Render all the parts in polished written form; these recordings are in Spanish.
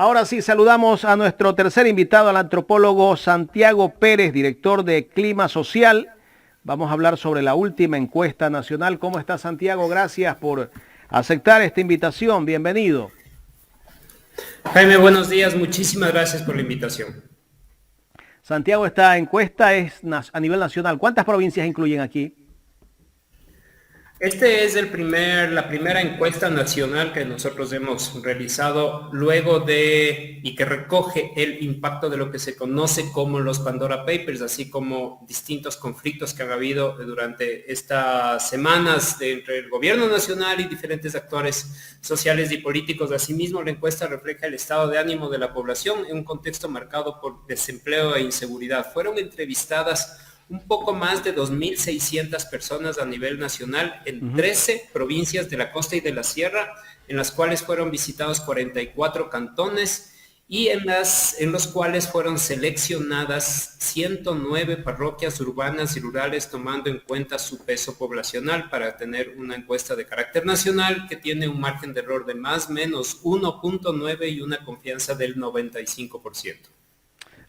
Ahora sí, saludamos a nuestro tercer invitado, al antropólogo Santiago Pérez, director de Clima Social. Vamos a hablar sobre la última encuesta nacional. ¿Cómo está, Santiago? Gracias por aceptar esta invitación. Bienvenido. Jaime, buenos días. Muchísimas gracias por la invitación. Santiago, esta encuesta es a nivel nacional. ¿Cuántas provincias incluyen aquí? Este es la primera encuesta nacional que nosotros hemos realizado y que recoge el impacto de lo que se conoce como los Pandora Papers, así como distintos conflictos que han habido durante estas semanas entre el gobierno nacional y diferentes actores sociales y políticos. Asimismo, la encuesta refleja el estado de ánimo de la población en un contexto marcado por desempleo e inseguridad. Fueron entrevistadas un poco más de 2.600 personas a nivel nacional en 13 provincias de la costa y de la sierra, en las cuales fueron visitados 44 cantones y en los cuales fueron seleccionadas 109 parroquias urbanas y rurales, tomando en cuenta su peso poblacional para tener una encuesta de carácter nacional que tiene un margen de error de más o menos 1.9 y una confianza del 95%.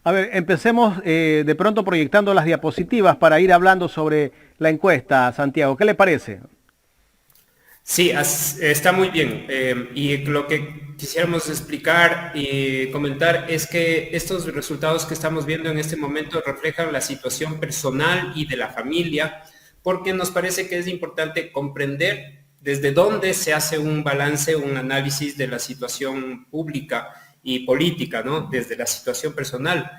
A ver, empecemos de pronto proyectando las diapositivas para ir hablando sobre la encuesta, Santiago. ¿Qué le parece? Sí, está muy bien. Y lo que quisiéramos explicar y comentar es que estos resultados que estamos viendo en este momento reflejan la situación personal y de la familia, porque nos parece que es importante comprender desde dónde se hace un balance, un análisis de la situación pública y política, ¿no? Desde la situación personal.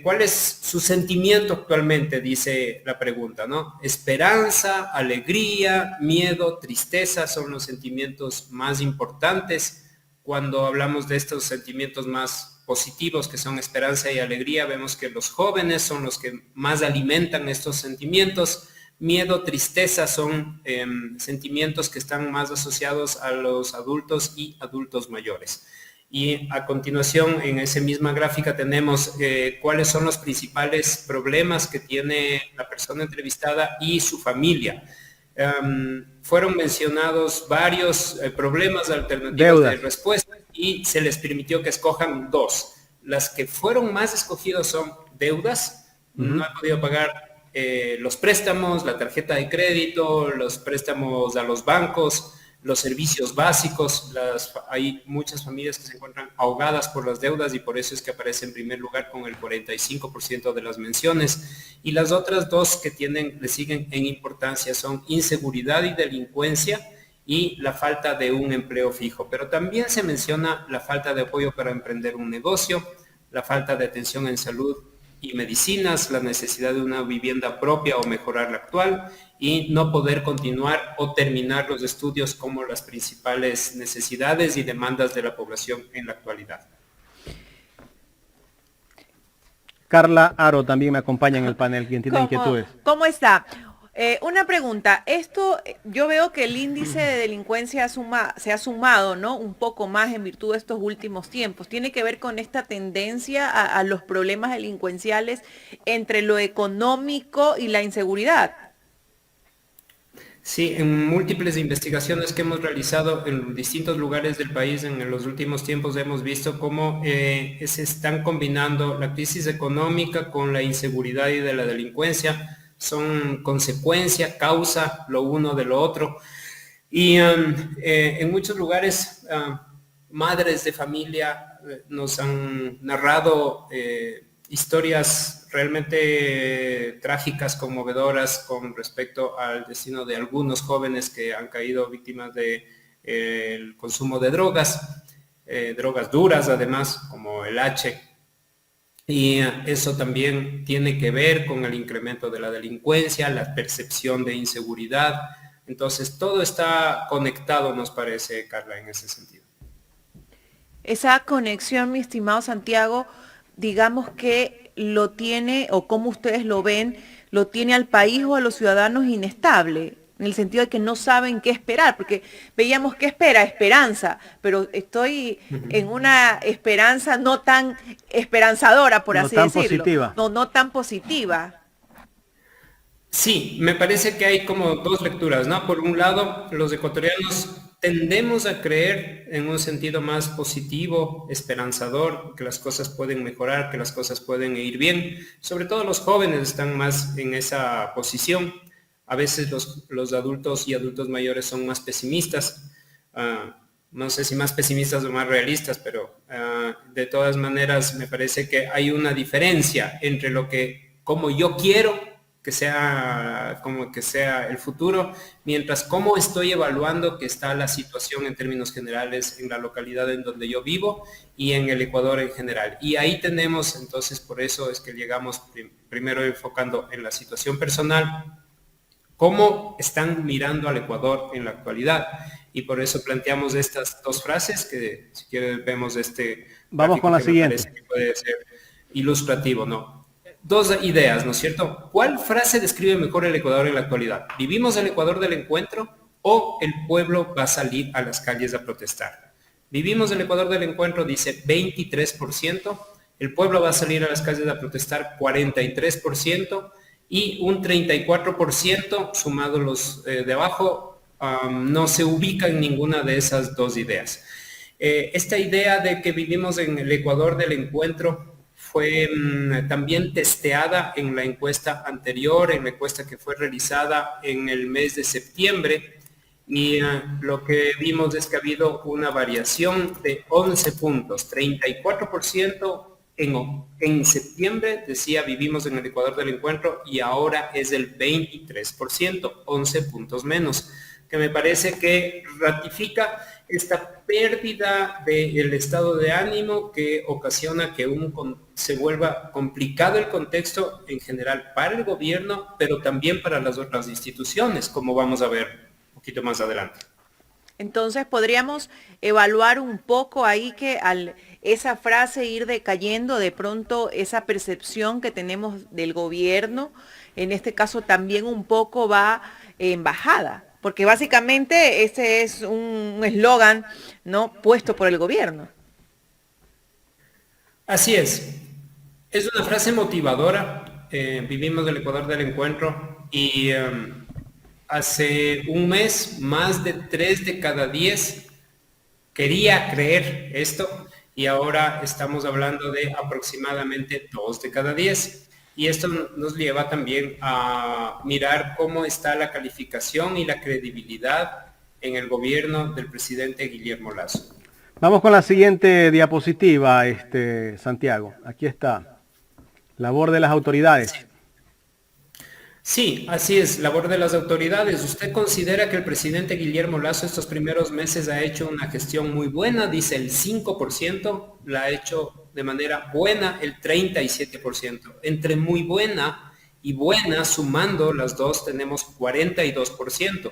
¿Cuál es su sentimiento actualmente? Dice la pregunta, ¿no? Esperanza, alegría, miedo, tristeza son los sentimientos más importantes. Cuando hablamos de estos sentimientos más positivos, que son esperanza y alegría, vemos que los jóvenes son los que más alimentan estos sentimientos. Miedo, tristeza son sentimientos que están más asociados a los adultos y adultos mayores. Y a continuación, en esa misma gráfica tenemos cuáles son los principales problemas que tiene la persona entrevistada y su familia. Fueron mencionados varios problemas alternativos de respuesta y se les permitió que escojan dos. Las que fueron más escogidas son deudas, no han podido pagar los préstamos, la tarjeta de crédito, los préstamos a los bancos, los servicios básicos. Hay muchas familias que se encuentran ahogadas por las deudas y por eso es que aparece en primer lugar con el 45% de las menciones. Y las otras dos que le siguen en importancia son inseguridad y delincuencia y la falta de un empleo fijo. Pero también se menciona la falta de apoyo para emprender un negocio, la falta de atención en salud y medicinas, la necesidad de una vivienda propia o mejorar la actual y no poder continuar o terminar los estudios como las principales necesidades y demandas de la población en la actualidad. Carla Aro también me acompaña en el panel, quien tiene inquietudes. ¿Cómo está? Una pregunta, yo veo que el índice de delincuencia se ha sumado, ¿no? Un poco más en virtud de estos últimos tiempos. ¿Tiene que ver con esta tendencia a los problemas delincuenciales entre lo económico y la inseguridad? Sí, en múltiples investigaciones que hemos realizado en distintos lugares del país en los últimos tiempos hemos visto cómo se están combinando la crisis económica con la inseguridad y de la delincuencia. Son consecuencia, causa, lo uno de lo otro. Y en muchos lugares, madres de familia nos han narrado historias realmente trágicas, conmovedoras con respecto al destino de algunos jóvenes que han caído víctimas del consumo de drogas, drogas duras además, como el H. Y eso también tiene que ver con el incremento de la delincuencia, la percepción de inseguridad. Entonces, todo está conectado, nos parece, Carla, en ese sentido. Esa conexión, mi estimado Santiago, digamos que lo tiene, o como ustedes lo ven, lo tiene al país o a los ciudadanos inestable, en el sentido de que no saben qué esperar, porque veíamos qué espera, esperanza, pero estoy en una esperanza no tan esperanzadora, por así decirlo. Positiva. No tan positiva. Sí, me parece que hay como dos lecturas, ¿no? Por un lado, los ecuatorianos tendemos a creer en un sentido más positivo, esperanzador, que las cosas pueden mejorar, que las cosas pueden ir bien. Sobre todo los jóvenes están más en esa posición. A veces los adultos y adultos mayores son más pesimistas. No sé si más pesimistas o más realistas, pero de todas maneras me parece que hay una diferencia entre como yo quiero que sea el futuro, mientras cómo estoy evaluando que está la situación en términos generales en la localidad en donde yo vivo y en el Ecuador en general. Y ahí tenemos, entonces, por eso es que llegamos primero enfocando en la situación personal, cómo están mirando al Ecuador en la actualidad. Y por eso planteamos estas dos frases que, si quieren, vemos Vamos con la siguiente. Que puede ser ilustrativo, ¿no? Dos ideas, ¿no es cierto? ¿Cuál frase describe mejor el Ecuador en la actualidad? ¿Vivimos el Ecuador del encuentro o el pueblo va a salir a las calles a protestar? Vivimos el Ecuador del encuentro, dice 23%, el pueblo va a salir a las calles a protestar 43%, y un 34%, sumado los de abajo, no se ubica en ninguna de esas dos ideas. Esta idea de que vivimos en el Ecuador del encuentro fue también testeada en la encuesta anterior, en la encuesta que fue realizada en el mes de septiembre, y lo que vimos es que ha habido una variación de 11 puntos, 34%, en septiembre decía vivimos en el Ecuador del encuentro y ahora es el 23%, 11 puntos menos, que me parece que ratifica esta pérdida del estado de ánimo que ocasiona que se vuelva complicado el contexto en general para el gobierno, pero también para las otras instituciones, como vamos a ver un poquito más adelante. Entonces podríamos evaluar un poco ahí que esa frase ir decayendo, de pronto esa percepción que tenemos del gobierno, en este caso también un poco va en bajada, porque básicamente ese es un eslogan, ¿no?, puesto por el gobierno. Así es una frase motivadora, vivimos el Ecuador del encuentro y hace un mes más de 3 de cada 10 quería creer esto y ahora estamos hablando de aproximadamente 2 de cada 10. Y esto nos lleva también a mirar cómo está la calificación y la credibilidad en el gobierno del presidente Guillermo Lasso. Vamos con la siguiente diapositiva, Santiago. Aquí está. Labor de las autoridades. Sí, así es, labor de las autoridades. ¿Usted considera que el presidente Guillermo Lasso estos primeros meses ha hecho una gestión muy buena? Dice el 5%, la ha hecho de manera buena el 37%. Entre muy buena y buena, sumando las dos, tenemos 42%.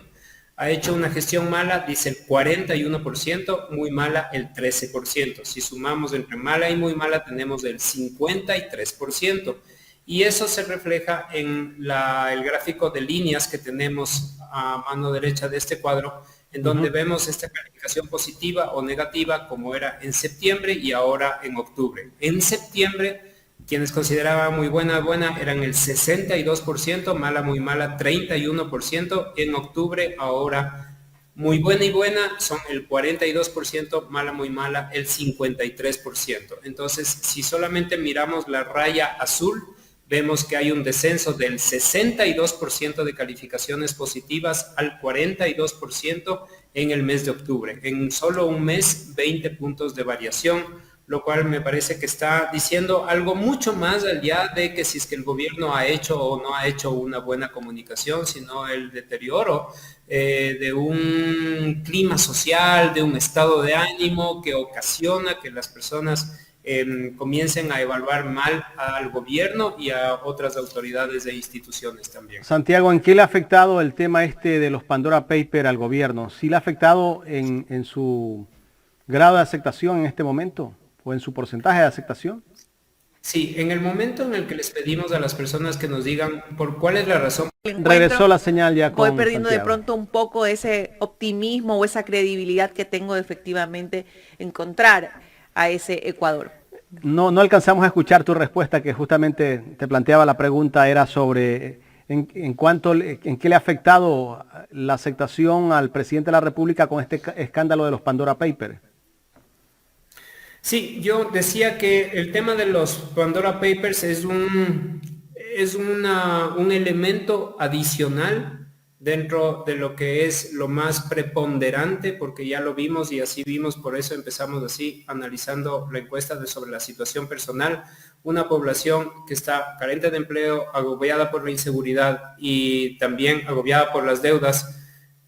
Ha hecho una gestión mala, dice el 41%, muy mala el 13%. Si sumamos entre mala y muy mala, tenemos el 53%. Y eso se refleja en el gráfico de líneas que tenemos a mano derecha de este cuadro, en donde vemos esta calificación positiva o negativa como era en septiembre y ahora en octubre. En septiembre, quienes consideraban muy buena eran el 62%, mala, muy mala 31%. En octubre, ahora muy buena y buena son el 42%, mala, muy mala el 53%. Entonces, si solamente miramos la raya azul, vemos que hay un descenso del 62% de calificaciones positivas al 42% en el mes de octubre. En solo un mes, 20 puntos de variación, lo cual me parece que está diciendo algo mucho más allá de que si es que el gobierno ha hecho o no ha hecho una buena comunicación, sino el deterioro de un clima social, de un estado de ánimo que ocasiona que las personas comiencen a evaluar mal al gobierno y a otras autoridades e instituciones también. Santiago, ¿en qué le ha afectado el tema de los Pandora Papers al gobierno? ¿Sí le ha afectado en su grado de aceptación en este momento o en su porcentaje de aceptación? Sí, en el momento en el que les pedimos a las personas que nos digan por cuál es la razón. Regresó la señal ya con voy perdiendo Santiago. De pronto un poco ese optimismo o esa credibilidad que tengo de efectivamente encontrar a ese Ecuador. No alcanzamos a escuchar tu respuesta, que justamente te planteaba la pregunta, era sobre ¿En qué le ha afectado la aceptación al presidente de la República con este escándalo de los Pandora Papers? Sí, yo decía que el tema de los Pandora Papers es un elemento adicional dentro de lo que es lo más preponderante, porque ya lo vimos y así vimos, por eso empezamos así, analizando la encuesta sobre la situación personal, una población que está carente de empleo, agobiada por la inseguridad y también agobiada por las deudas,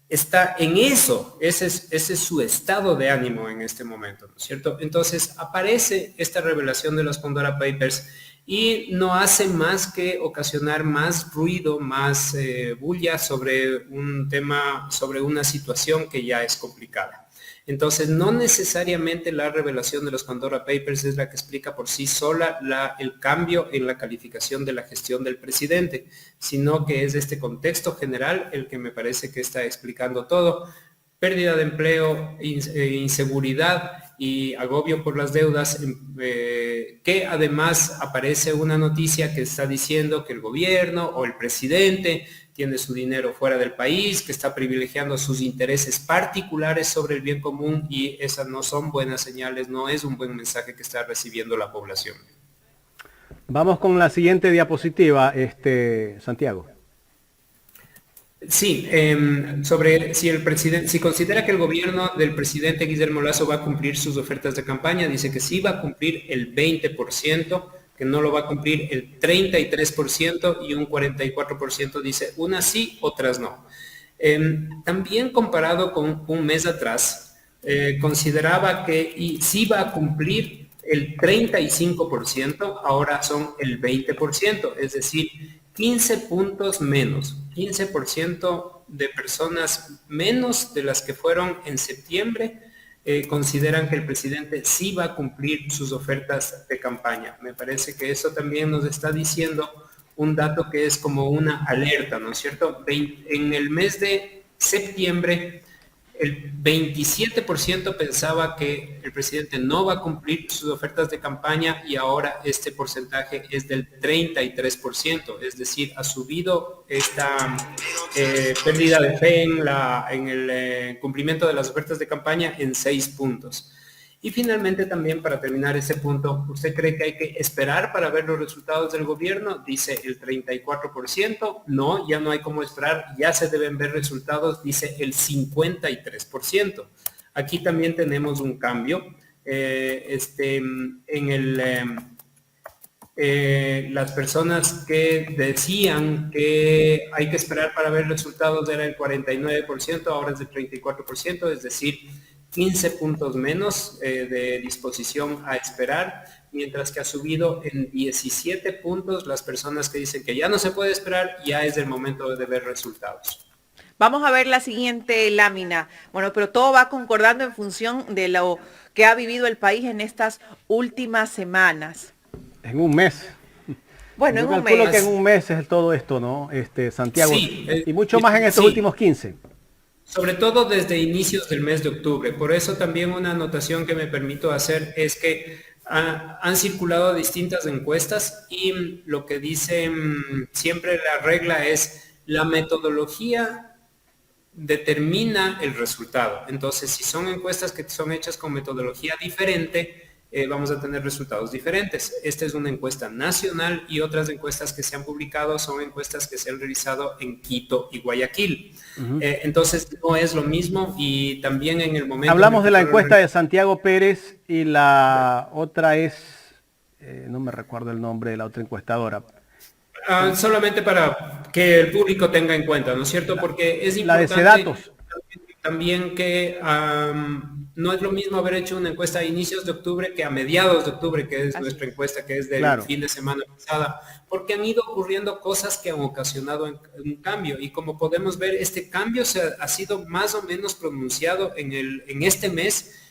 está en eso, ese es su estado de ánimo en este momento, ¿no es cierto? Entonces aparece esta revelación de los Pandora Papers y no hace más que ocasionar más ruido, más bulla sobre un tema, sobre una situación que ya es complicada. Entonces, no necesariamente la revelación de los Pandora Papers es la que explica por sí sola el cambio en la calificación de la gestión del presidente, sino que es este contexto general el que me parece que está explicando todo. Pérdida de empleo, inseguridad y agobio por las deudas, que además aparece una noticia que está diciendo que el gobierno o el presidente tiene su dinero fuera del país, que está privilegiando sus intereses particulares sobre el bien común, y esas no son buenas señales, no es un buen mensaje que está recibiendo la población. Vamos con la siguiente diapositiva, Santiago. Sí, sobre si el presidente, si considera que el gobierno del presidente Guillermo Lasso va a cumplir sus ofertas de campaña, dice que sí va a cumplir el 20%, que no lo va a cumplir el 33% y un 44% dice unas sí, otras no. También comparado con un mes atrás, consideraba que sí va a cumplir el 35%, ahora son el 20%, es decir, 15 puntos menos, 15% de personas menos de las que fueron en septiembre consideran que el presidente sí va a cumplir sus ofertas de campaña. Me parece que eso también nos está diciendo un dato que es como una alerta, ¿no es cierto? En el mes de septiembre, el 27% pensaba que el presidente no va a cumplir sus ofertas de campaña y ahora este porcentaje es del 33%, es decir, ha subido esta pérdida de fe en el cumplimiento de las ofertas de campaña en 6 puntos. Y finalmente también, para terminar ese punto, ¿usted cree que hay que esperar para ver los resultados del gobierno? Dice el 34%. No, ya no hay cómo esperar, ya se deben ver resultados, dice el 53%. Aquí también tenemos un cambio. Las personas que decían que hay que esperar para ver resultados era el 49%, ahora es del 34%, es decir, 15 puntos menos de disposición a esperar, mientras que ha subido en 17 puntos las personas que dicen que ya no se puede esperar, ya es el momento de ver resultados. Vamos a ver la siguiente lámina. Bueno, pero todo va concordando en función de lo que ha vivido el país en estas últimas semanas. En un mes. Bueno, yo en un mes. calculo que en un mes es todo esto, ¿no? Santiago. Sí, y mucho más en estos últimos 15. Sobre todo desde inicios del mes de octubre. Por eso también una anotación que me permito hacer es que han circulado distintas encuestas y lo que dicen siempre la regla es la metodología determina el resultado. Entonces, si son encuestas que son hechas con metodología diferente, vamos a tener resultados diferentes. Esta es una encuesta nacional y otras encuestas que se han publicado son encuestas que se han realizado en Quito y Guayaquil. Entonces no es lo mismo y también en el momento... Hablamos de la encuesta de Santiago Pérez y la otra es, no me recuerdo el nombre de la otra encuestadora. Solamente para que el público tenga en cuenta, ¿no es cierto? Porque es importante... La de Sedatos. También que no es lo mismo haber hecho una encuesta a inicios de octubre que a mediados de octubre, que es nuestra encuesta, que es del fin de semana pasada, porque han ido ocurriendo cosas que han ocasionado un cambio. Y como podemos ver, este cambio ha sido más o menos pronunciado en este mes.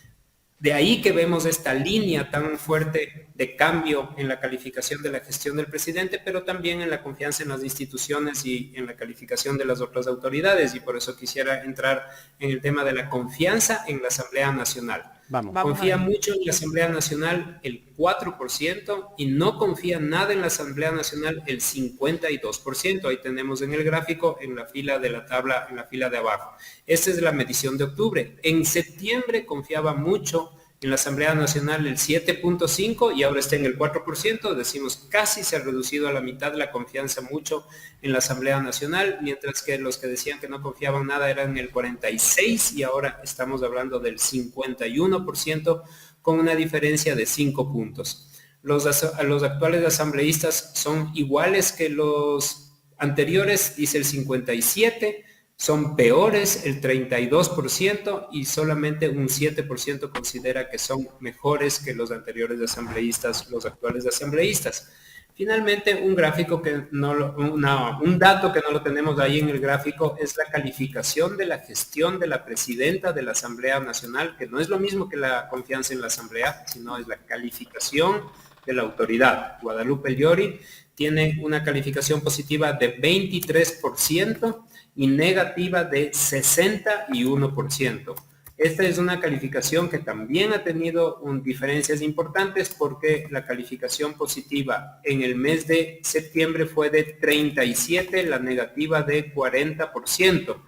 De ahí que vemos esta línea tan fuerte de cambio en la calificación de la gestión del presidente, pero también en la confianza en las instituciones y en la calificación de las otras autoridades. Y por eso quisiera entrar en el tema de la confianza en la Asamblea Nacional. Vamos. Confía mucho en la Asamblea Nacional el 4% y no confía nada en la Asamblea Nacional el 52%. Ahí tenemos en el gráfico, en la fila de la tabla, en la fila de abajo. Esta es la medición de octubre. En septiembre confiaba mucho en la Asamblea Nacional el 7.5% y ahora está en el 4%. Decimos casi se ha reducido a la mitad la confianza mucho en la Asamblea Nacional, mientras que los que decían que no confiaban nada eran el 46% y ahora estamos hablando del 51% con una diferencia de 5 puntos. Los actuales asambleístas son iguales que los anteriores, dice el 57%. Son peores el 32% y solamente un 7% considera que son mejores que los anteriores asambleístas, los actuales asambleístas. Finalmente, un dato que no lo tenemos ahí en el gráfico es la calificación de la gestión de la presidenta de la Asamblea Nacional, que no es lo mismo que la confianza en la Asamblea, sino es la calificación de la autoridad. Guadalupe Llori tiene una calificación positiva de 23% y negativa de 61%. Esta es una calificación que también ha tenido diferencias importantes porque la calificación positiva en el mes de septiembre fue de 37%, la negativa de 40%.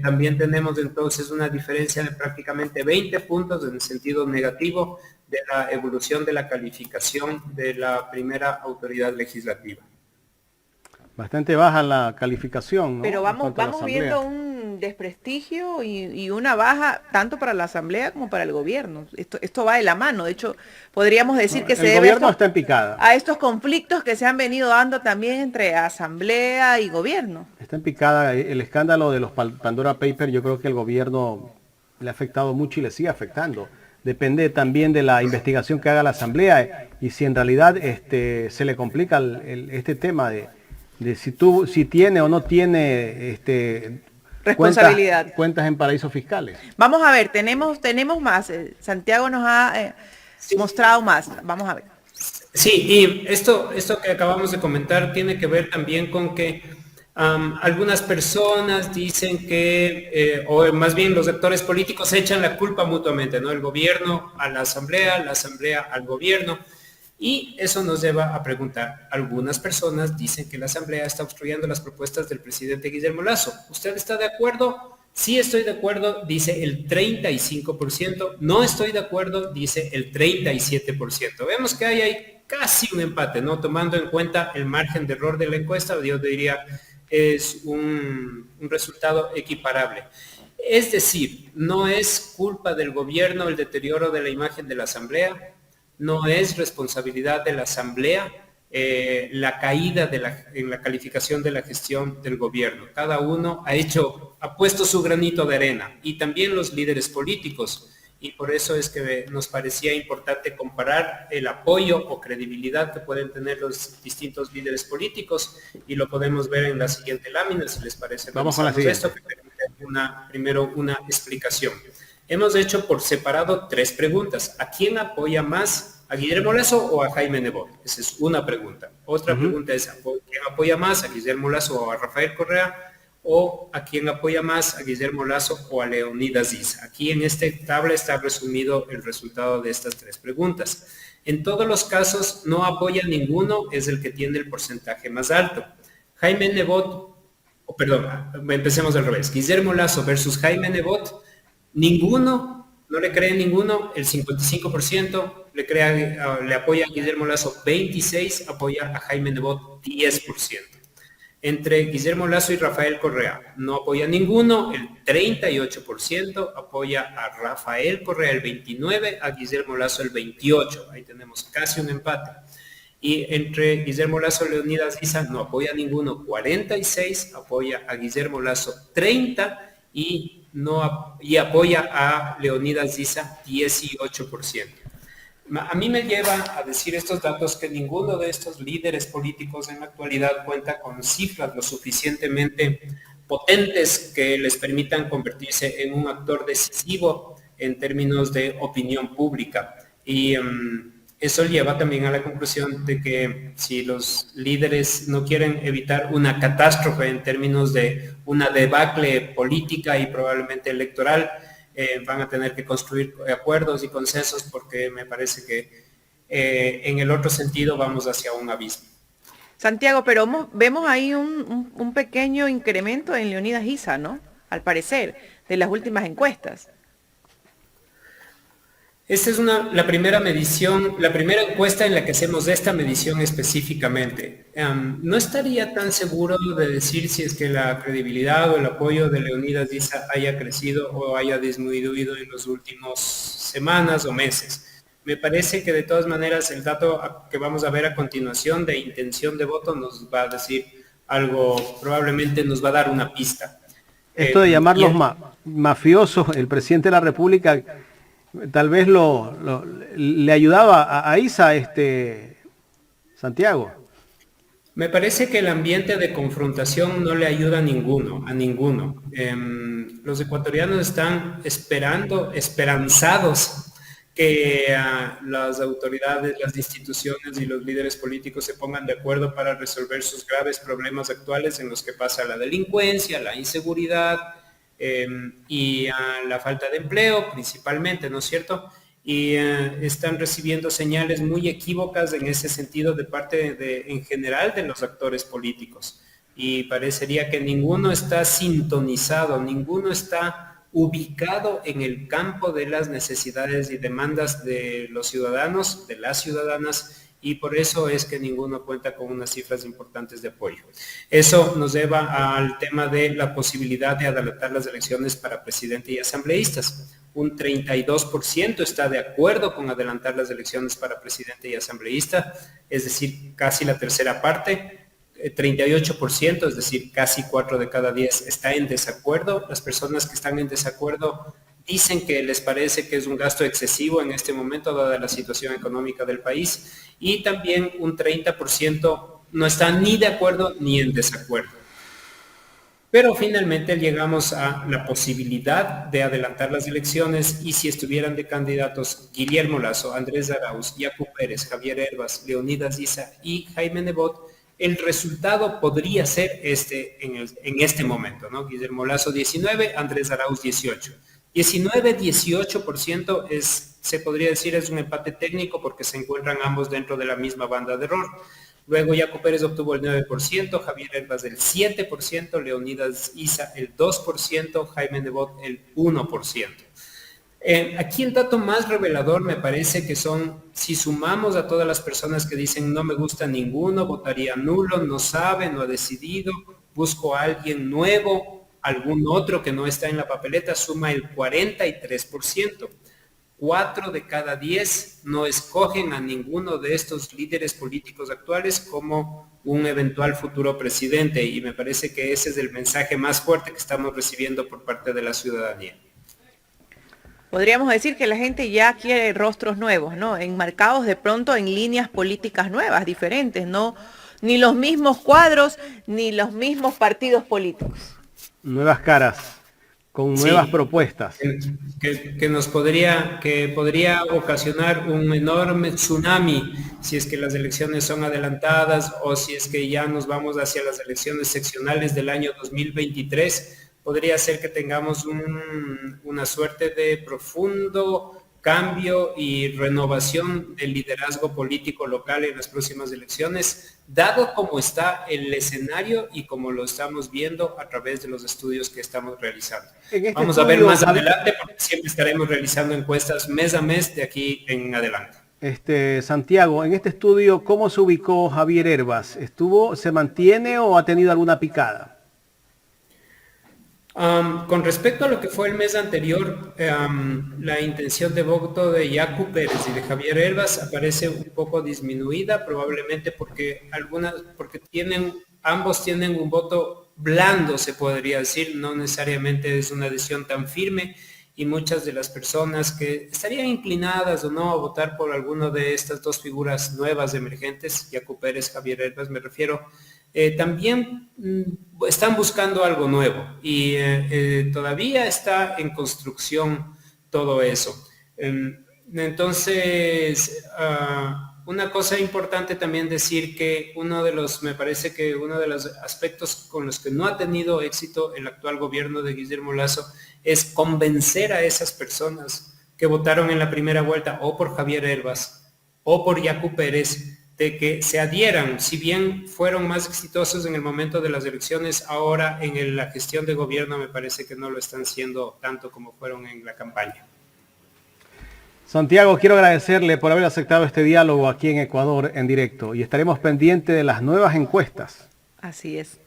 También tenemos entonces una diferencia de prácticamente 20 puntos en el sentido negativo de la evolución de la calificación de la primera autoridad legislativa. Bastante baja la calificación, ¿no? Pero vamos viendo un desprestigio y una baja tanto para la Asamblea como para el gobierno. Esto va de la mano. De hecho, podríamos decir que se debe está en picada. A estos conflictos que se han venido dando también entre Asamblea y gobierno. Está en picada. El escándalo de los Pandora Papers, yo creo que el gobierno le ha afectado mucho y le sigue afectando. Depende también de la investigación que haga la Asamblea y si en realidad se le complica este tema de si tiene o no tiene responsabilidad. Cuentas en paraísos fiscales. Vamos a ver, tenemos más. Santiago nos ha mostrado más. Vamos a ver. Sí, y esto que acabamos de comentar tiene que ver también con que algunas personas dicen que, o más bien los actores políticos echan la culpa mutuamente, ¿no? El gobierno a la asamblea al gobierno. Y eso nos lleva a preguntar, algunas personas dicen que la Asamblea está obstruyendo las propuestas del presidente Guillermo Lasso. ¿Usted está de acuerdo? Sí estoy de acuerdo, dice el 35%. No estoy de acuerdo, dice el 37%. Vemos que hay casi un empate, ¿no? Tomando en cuenta el margen de error de la encuesta, yo diría es un resultado equiparable. Es decir, no es culpa del gobierno el deterioro de la imagen de la Asamblea. No es responsabilidad de la Asamblea la caída en la calificación de la gestión del gobierno. Cada uno ha puesto su granito de arena y también los líderes políticos. Y por eso es que nos parecía importante comparar el apoyo o credibilidad que pueden tener los distintos líderes políticos y lo podemos ver en la siguiente lámina, si les parece. Vamos con la siguiente. Esto que permite primero una explicación. Hemos hecho por separado 3 preguntas. ¿A quién apoya más? ¿A Guillermo Lasso o a Jaime Nebot? Esa es una pregunta. Otra pregunta es, ¿a quién apoya más? ¿A Guillermo Lasso o a Rafael Correa? ¿O a quién apoya más? ¿A Guillermo Lasso o a Leonidas Diza? Aquí en esta tabla está resumido el resultado de estas 3 preguntas. En todos los casos no apoya ninguno, es el que tiene el porcentaje más alto. Jaime Nebot, empecemos al revés. Guillermo Lasso versus Jaime Nebot. Ninguno, no le cree ninguno, el 55% le apoya a Guillermo Lasso, 26% apoya a Jaime Nebot, 10%. Entre Guillermo Lasso y Rafael Correa, no apoya ninguno, el 38% apoya a Rafael Correa, el 29%, a Guillermo Lasso, el 28%. Ahí tenemos casi un empate. Y entre Guillermo Lasso y Leonidas Diza, no apoya ninguno, 46%, apoya a Guillermo Lasso, 30%, y apoya a Leonidas Diza 18%. A mí me lleva a decir estos datos que ninguno de estos líderes políticos en la actualidad cuenta con cifras lo suficientemente potentes que les permitan convertirse en un actor decisivo en términos de opinión pública. Y eso lleva también a la conclusión de que si los líderes no quieren evitar una catástrofe en términos de una debacle política y probablemente electoral, van a tener que construir acuerdos y consensos, porque me parece que en el otro sentido vamos hacia un abismo. Santiago, pero vemos ahí un pequeño incremento en Leonidas Issa, ¿no? Al parecer, de las últimas encuestas. Esta es la primera medición, la primera encuesta en la que hacemos esta medición específicamente. No estaría tan seguro de decir si es que la credibilidad o el apoyo de Leonidas Issa haya crecido o haya disminuido en los últimos semanas o meses. Me parece que de todas maneras el dato que vamos a ver a continuación de intención de voto nos va a decir algo, probablemente nos va a dar una pista. Esto de llamarlos mafiosos, el presidente de la República tal vez le ayudaba a Issa, Santiago. Me parece que el ambiente de confrontación no le ayuda a ninguno. Los ecuatorianos están esperanzados que las autoridades, las instituciones y los líderes políticos se pongan de acuerdo para resolver sus graves problemas actuales en los que pasa la delincuencia, la inseguridad, y la falta de empleo principalmente, ¿no es cierto? Y están recibiendo señales muy equívocas en ese sentido de parte en general de los actores políticos. Y parecería que ninguno está sintonizado, ninguno está ubicado en el campo de las necesidades y demandas de los ciudadanos, de las ciudadanas, y por eso es que ninguno cuenta con unas cifras importantes de apoyo. Eso nos lleva al tema de la posibilidad de adelantar las elecciones para presidente y asambleístas. Un 32% está de acuerdo con adelantar las elecciones para presidente y asambleísta, es decir, casi la tercera parte. 38%, es decir, casi 4 de cada 10 está en desacuerdo. Las personas que están en desacuerdo dicen que les parece que es un gasto excesivo en este momento, dada la situación económica del país, y también un 30% no está ni de acuerdo ni en desacuerdo. Pero finalmente llegamos a la posibilidad de adelantar las elecciones, y si estuvieran de candidatos Guillermo Lasso, Andrés Arauz, Yacu Pérez, Javier Herbas, Leonidas Issa y Jaime Nebot, el resultado podría ser en este momento, ¿no? Guillermo Lasso 19, Andrés Arauz 18. 19-18% se podría decir es un empate técnico porque se encuentran ambos dentro de la misma banda de error. Luego Yacu Pérez obtuvo el 9%, Javier Herbas el 7%, Leonidas Issa el 2%, Jaime Nebot el 1%. Aquí el dato más revelador me parece que son, si sumamos a todas las personas que dicen no me gusta ninguno, votaría nulo, no sabe, no ha decidido, busco a alguien nuevo, algún otro que no está en la papeleta, suma el 43%. 4 de cada 10 no escogen a ninguno de estos líderes políticos actuales como un eventual futuro presidente, y me parece que ese es el mensaje más fuerte que estamos recibiendo por parte de la ciudadanía. Podríamos decir que la gente ya quiere rostros nuevos, ¿no? Enmarcados de pronto en líneas políticas nuevas, diferentes, ¿no? Ni los mismos cuadros, ni los mismos partidos políticos. Nuevas caras, con nuevas propuestas. Que podría ocasionar un enorme tsunami si es que las elecciones son adelantadas, o si es que ya nos vamos hacia las elecciones seccionales del año 2023. Podría ser que tengamos una suerte de profundo cambio y renovación del liderazgo político local en las próximas elecciones, dado como está el escenario y como lo estamos viendo a través de los estudios que estamos realizando. Vamos a ver más adelante, porque siempre estaremos realizando encuestas mes a mes de aquí en adelante. Santiago, en este estudio, ¿cómo se ubicó Javier Herbas? ¿Se mantiene o ha tenido alguna picada? Con respecto a lo que fue el mes anterior, la intención de voto de Yacu Pérez y de Javier Herbas aparece un poco disminuida, probablemente porque ambos tienen un voto blando, se podría decir, no necesariamente es una decisión tan firme, y muchas de las personas que estarían inclinadas o no a votar por alguno de estas dos figuras nuevas emergentes, Yacu Pérez, Javier Herbas me refiero, también están buscando algo nuevo, y todavía está en construcción todo eso. Entonces, Una cosa importante también decir que me parece que uno de los aspectos con los que no ha tenido éxito el actual gobierno de Guillermo Lasso es convencer a esas personas que votaron en la primera vuelta o por Javier Hervas o por Yacu Pérez de que se adhieran, si bien fueron más exitosos en el momento de las elecciones, ahora en la gestión de gobierno me parece que no lo están siendo tanto como fueron en la campaña. Santiago, quiero agradecerle por haber aceptado este diálogo aquí en Ecuador en directo y estaremos pendientes de las nuevas encuestas. Así es.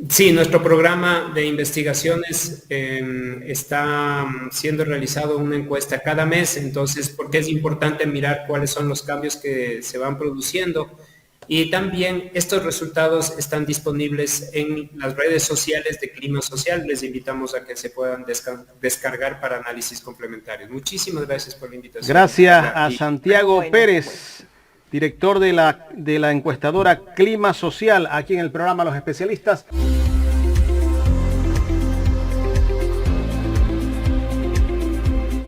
Sí, nuestro programa de investigaciones está siendo realizado una encuesta cada mes, entonces porque es importante mirar cuáles son los cambios que se van produciendo y también estos resultados están disponibles en las redes sociales de Clima Social. Les invitamos a que se puedan descargar para análisis complementarios. Muchísimas gracias por la invitación. Gracias a Santiago Pérez, director de la encuestadora Clima Social, aquí en el programa Los Especialistas.